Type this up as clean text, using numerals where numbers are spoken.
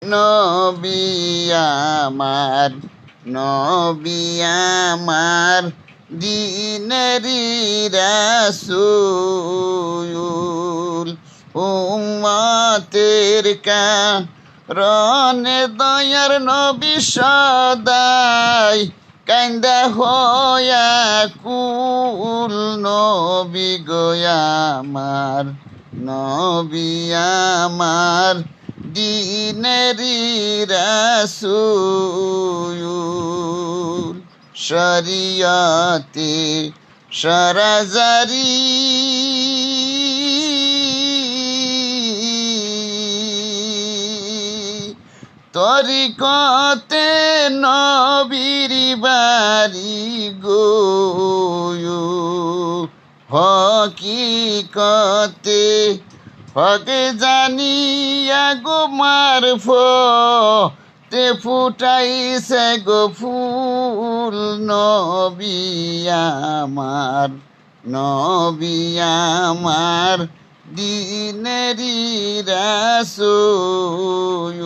নবী আমার, নবী আমার, দিনেরি রাসূল। উম্মতের কারণে দয়ার নবী সদাই কান্দা হয়া কুল। নবী গো আমার, নবী আমার, দিনেরি রাসূল। শরিয়তে সরাজারি তরিকতে নবীর বাড়ি গো। হকিকতে হকে জানিয়া গো মারফতে ফুটাইছে গো ফুল। নবী আমার, নবী আমার, দিনেরি রাসূল।